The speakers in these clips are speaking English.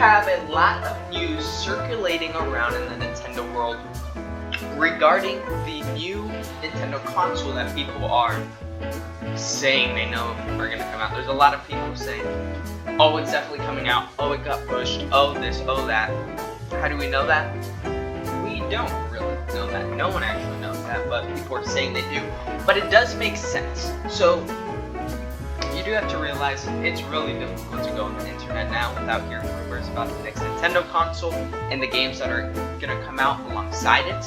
have a lot of news circulating around in the Nintendo world regarding the new Nintendo console that people are saying they know are going to come out. There's a lot of people saying, oh, it's definitely coming out, oh, it got pushed, oh, this, oh, that. How do we know that? We don't really know that. No one actually knows that, but people are saying they do. But it does make sense. So, you do have to realize it's really difficult to go on the internet now without hearing rumors about the next Nintendo console and the games that are going to come out alongside it.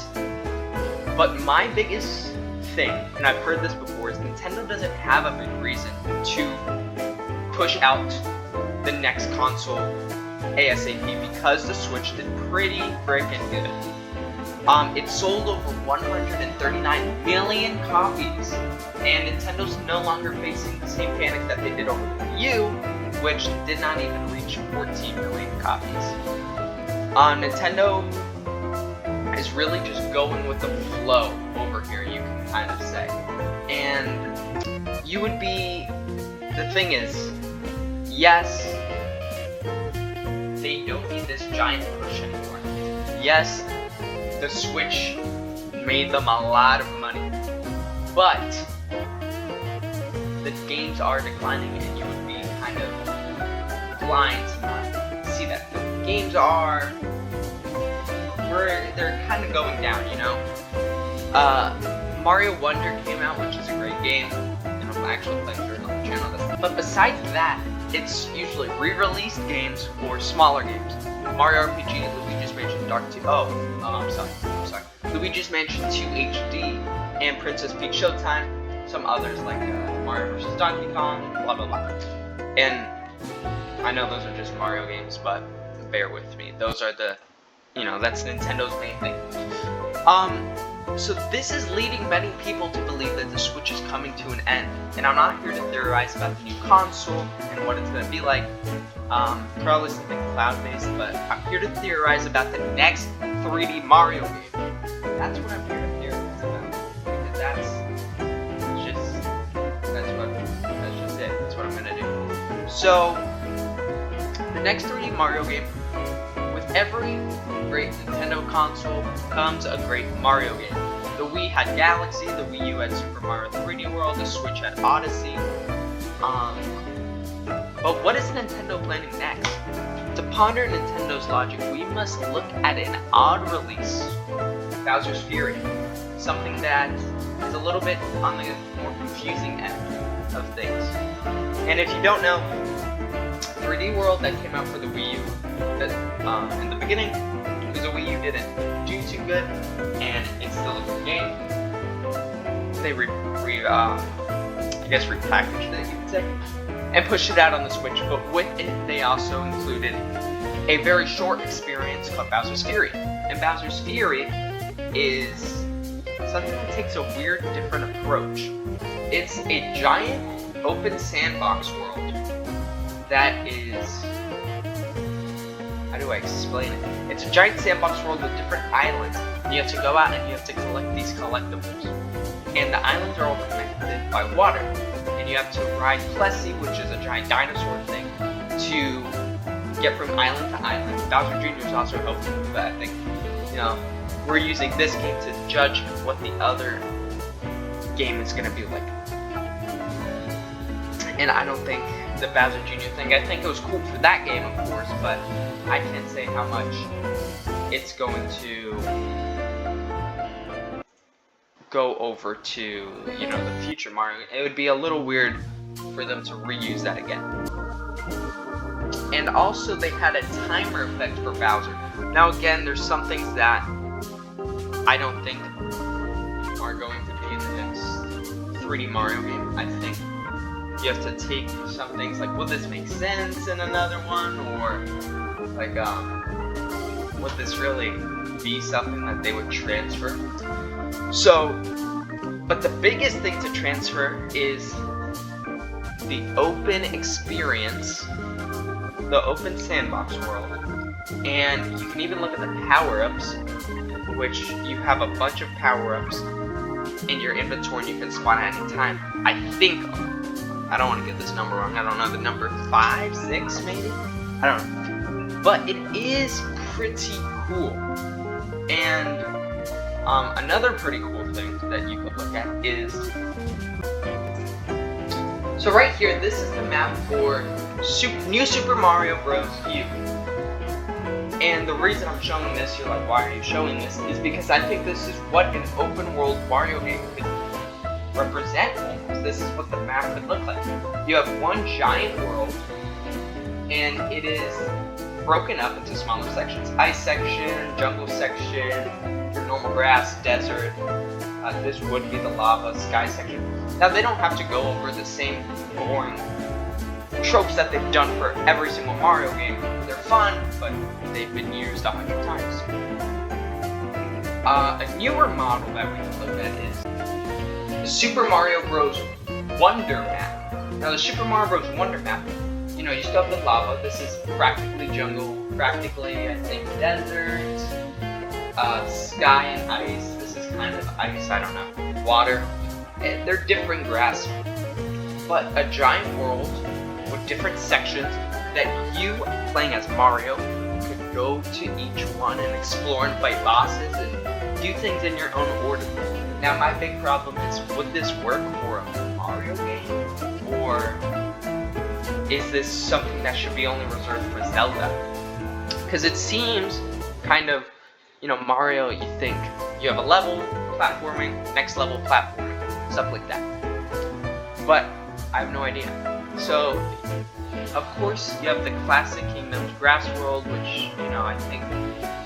But my biggest thing, and I've heard this before, is Nintendo doesn't have a big reason to push out the next console ASAP because the Switch did pretty freaking good. It sold over 139 million copies, and Nintendo's no longer facing the same panic that they did over the Wii U, which did not even reach 14 million copies. Nintendo is really just going with the flow over here, you can kind of say. And you would be, the thing is, yes, they don't need this giant push anymore. Yes, the Switch made them a lot of money, but the games are declining, and you would be kind of blind to not see that. The games are, they're kind of going down, you know? Mario Wonder came out, which is a great game, and I'm actually playing through it on the channel. But besides that, it's usually re-released games or smaller games. Mario RPG, Luigi's Mansion Dark 2. I'm sorry. Luigi's Mansion 2 HD and Princess Peach Showtime. Some others like Mario vs. Donkey Kong, blah blah blah. And I know those are just Mario games, but bear with me. Those are the, that's Nintendo's main thing. So this is leading many people to believe that the Switch is coming to an end. And I'm not here to theorize about the new console and what it's going to be like. Probably something cloud-based, but I'm here to theorize about the next 3D Mario game. That's what I'm here to theorize about. Because that's just it. That's what I'm going to do. So, the next 3D Mario game, with every great Nintendo console comes a great Mario game. The Wii had Galaxy, the Wii U had Super Mario 3D World, the Switch had Odyssey. But what is Nintendo planning next? To ponder Nintendo's logic, we must look at an odd release, Bowser's Fury. Something that is a little bit on the more confusing end of things. And if you don't know, 3D World that came out for the Wii U, in the beginning, because the Wii U didn't do too good, and it's still a good game. They repackaged it, you could say, and pushed it out on the Switch. But with it, they also included a very short experience called Bowser's Fury. And Bowser's Fury is something that takes a weird, different approach. It's a giant open sandbox world that is, how do I explain it? It's a giant sandbox world with different islands. You have to go out and you have to collect these collectibles. And the islands are all connected by water. And you have to ride Plessy, which is a giant dinosaur thing, to get from island to island. Bowser Jr. is also helping with that. I think, we're using this game to judge what the other game is going to be like. And I don't think the Bowser Jr. thing, I think it was cool for that game, of course, but I can't say how much it's going to go over to, the future Mario. It would be a little weird for them to reuse that again. And also they had a timer effect for Bowser. Now again, there's some things that I don't think are going to be in the next 3D Mario game. I think you have to take some things like, will this make sense in another one? Or like, would this really be something that they would transfer? So, but the biggest thing to transfer is the open experience, the open sandbox world, and you can even look at the power-ups, which you have a bunch of power-ups in your inventory and you can spawn at any time. I think, I don't want to get this number wrong, I don't know, the number 5, 6 maybe? I don't know. but it is pretty cool. And another pretty cool thing that you could look at is, so right here, this is the map for New Super Mario Bros. U. And the reason I'm showing this, you're like, why are you showing this? Is because I think this is what an open world Wario game could represent almost. This is what the map could look like. You have one giant world, and it is broken up into smaller sections. Ice section, jungle section, your normal grass, desert. This would be the lava, sky section. Now they don't have to go over the same boring tropes that they've done for every single Mario game. They're fun, but they've been used 100 times. A newer model that we can look at is the Super Mario Bros. Wonder Map. Now the Super Mario Bros. Wonder Map, you know, you still have the lava. This is practically jungle, practically, I think, desert, sky and ice. This is kind of ice, I don't know, water. They're different grass, but a giant world with different sections that you, playing as Mario, could go to each one and explore and fight bosses and do things in your own order. Now my big problem is, would this work for a Mario game, or is this something that should be only reserved for Zelda? Because it seems kind of, you know, Mario, you think you have a level, platforming, next level, platforming, stuff like that. But I have no idea. So, of course, you have the classic Kingdoms Grass World, which, you know, I think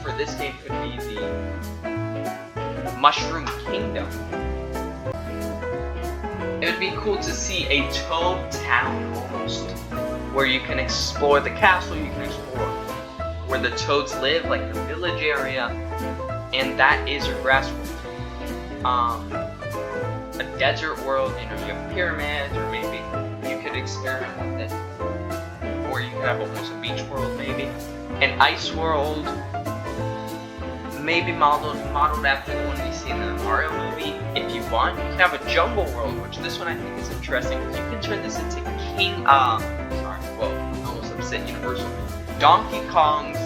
for this game could be the Mushroom Kingdom. It would be cool to see a Toad Town almost, where you can explore the castle, you can explore where the Toads live, like the village area, and that is your grass world. A desert world, you know, you have pyramids, or maybe you could experiment with it, or you could have almost a beach world, maybe. An ice world, maybe modeled after the one we see in the Mario movie. If you want, you can have a jungle world, which this one I think is interesting, because you can turn this into almost upset Universal. Donkey Kong's,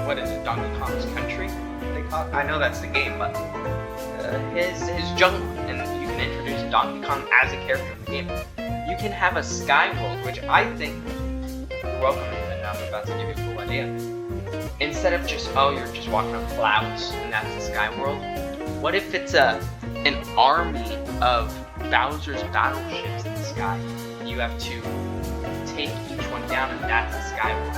what is it, Donkey Kong's Country, they call it? I know that's the game, but his jungle, and you can introduce Donkey Kong as a character in the game. You can have a sky world, which I think, welcome, and I'm about to give you a cool idea. Instead of just, oh, you're just walking on clouds, and that's the sky world, what if it's an army of Bowser's battleships in the sky? You have to take each one down, and that's the sky world.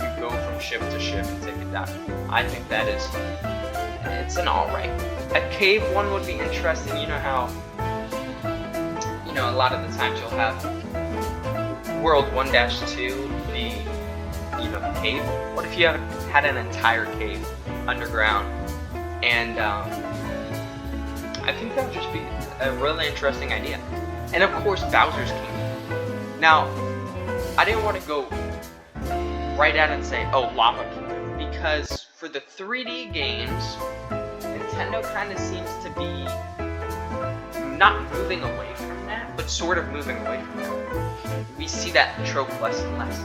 You go from ship to ship and take it down. I think that is, it's an alright. A cave one would be interesting. You know how, you know, a lot of the times you'll have World 1-2 be, you know, cave. What if you had an entire cave underground? And I think that would just be a really interesting idea. And of course, Bowser's Kingdom. Now, I didn't want to go right out and say, oh, Lava Kingdom, because for the 3D games, Nintendo kind of seems to be not moving away from that, but sort of moving away from that. We see that trope less and less.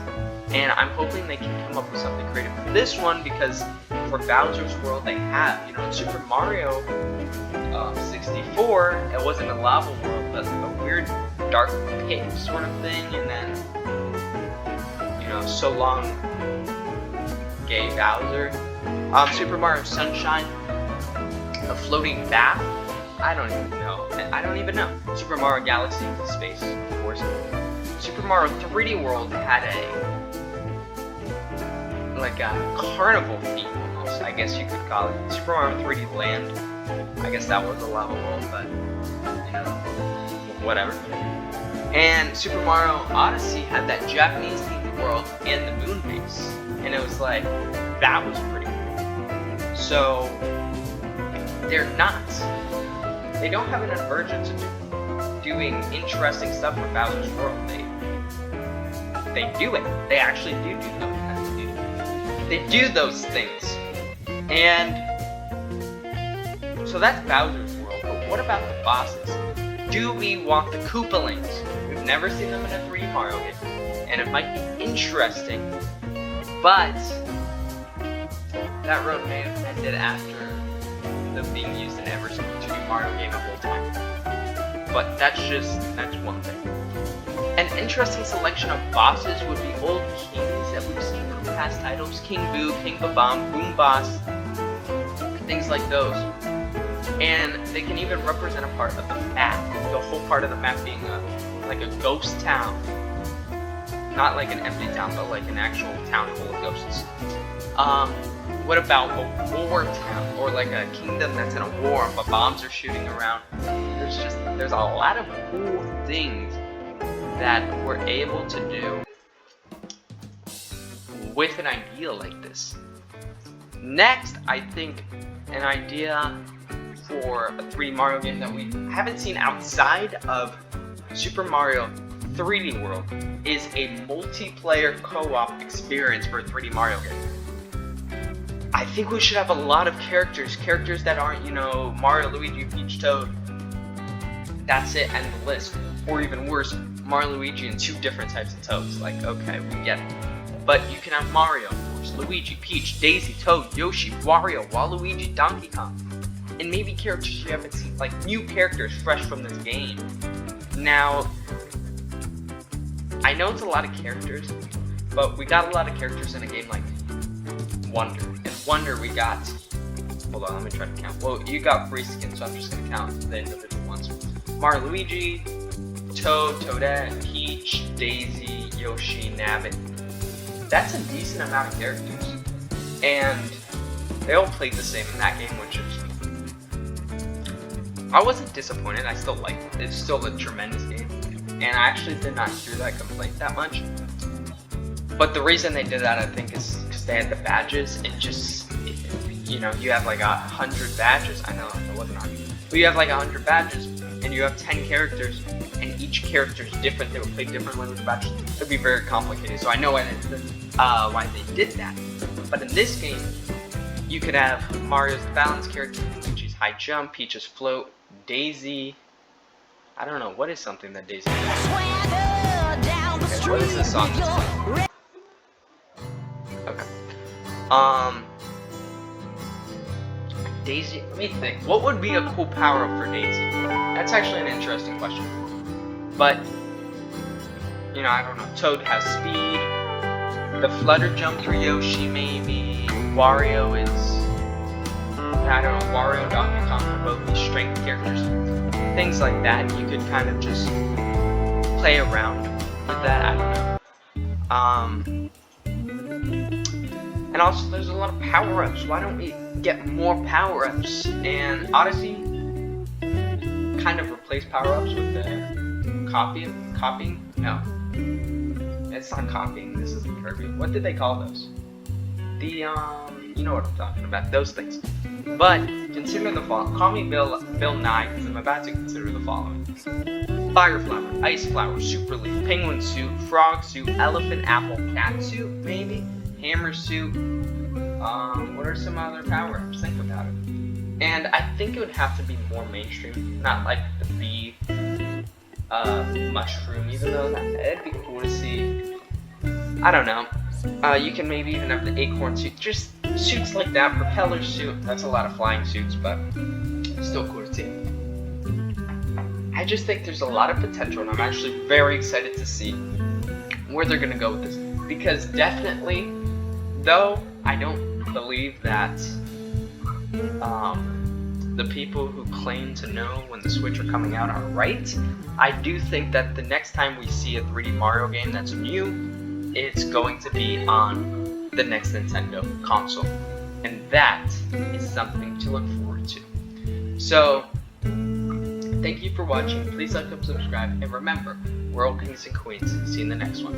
And I'm hoping they can come up with something creative for this one, because for Bowser's World they have, you know, in Super Mario 64, it wasn't a lava world, but a weird dark pit sort of thing, and then, you know, so long gay Bowser. Super Mario Sunshine, a floating bath? I don't even know. Super Mario Galaxy Space, of course. Super Mario 3D World had like a carnival theme almost, I guess you could call it. Super Mario 3D Land, I guess that was a lava world, but, you know, whatever. And Super Mario Odyssey had that Japanese themed world and the moon base, and it was like, that was pretty cool. So, they don't have an aversion to doing interesting stuff with Bowser's World. They do it. They actually do those. They do those things. And so that's Bowser's World. But what about the bosses? Do we want the Koopalings? We've never seen them in a 3D Mario game. and it might be interesting, but that road may have ended after them being used in every single 2D Mario game of all time. But that's one thing. An interesting selection of bosses would be old kings that we've seen from past titles: King Boo, King Babam, Boom Boss, things like those. And they can even represent a part of the map, the whole part of the map being like a ghost town. Not like an empty town, but like an actual town full of ghosts. What about a war town, or like a kingdom that's in a war but bombs are shooting around? There's a lot of cool things that we're able to do with an idea like this. Next, I think an idea for a 3D Mario game that we haven't seen outside of Super Mario 3D World is a multiplayer co-op experience for a 3D Mario game. I think we should have a lot of characters that aren't, Mario, Luigi, Peach, Toad. That's it, end the list. Or even worse, Mario, Luigi, and 2 different types of Toads. Like, okay, we get it. But you can have Mario, of course, Luigi, Peach, Daisy, Toad, Yoshi, Wario, Waluigi, Donkey Kong. And maybe characters you haven't seen, like new characters fresh from this game. Now, I know it's a lot of characters, but we got a lot of characters in a game like Wonder. In Wonder we got, hold on, let me try to count. Well, you got free skins, so I'm just going to count the individual ones. Mario, Luigi, Toad, Toadette, Peach, Daisy, Yoshi, Nabbit. That's a decent amount of characters. And they all played the same in that game, which is... I wasn't disappointed, I still liked it. It's still a tremendous game. And I actually did not hear that complaint that much. But the reason they did that, I think, is because they had the badges, and just, you have like 100 badges. I know, it wasn't 100. But you have like 100 badges, and you have 10 characters, and each character is different. They would play differently with the badges. It would be very complicated, so I know why they did that. But in this game, you could have Mario's the balance character, Luigi's high jump, Peach's float, Daisy. I don't know, what is something that Daisy does? Okay, what is this song? Okay. Daisy, let me think. What would be a cool power-up for Daisy? That's actually an interesting question. But, I don't know. Toad has speed. The flutter jump for Yoshi, maybe. Wario is... I don't know. Wario and Donkey Kong are both these strength characters. Things like that. You could kind of just play around with that. I don't know. And also, there's a lot of power-ups. Why don't we get more power-ups? And Odyssey kind of replaced power-ups with the copying? No. It's not copying. This isn't Kirby. What did they call those? The, you know what I'm talking about. Those things. But, consider the following. Call me Bill Nye, because I'm about to consider the following. Fire flower, ice flower, super leaf, penguin suit, frog suit, elephant, apple, cat suit, maybe? Hammer suit. What are some other power-ups? Think about it. And I think it would have to be more mainstream, not like the bee, mushroom, even though that'd be cool to see. I don't know. You can maybe even have the acorn suit, just suits like that, propeller suit. That's a lot of flying suits, but still cool to see. I just think there's a lot of potential, and I'm actually very excited to see where they're gonna go with this. Because definitely, though I don't believe that the people who claim to know when the Switch are coming out are right, I do think that the next time we see a 3D Mario game that's new, it's going to be on the next Nintendo console. And that is something to look forward to. So, thank you for watching. Please like and subscribe. And remember, we're all kings and queens. See you in the next one.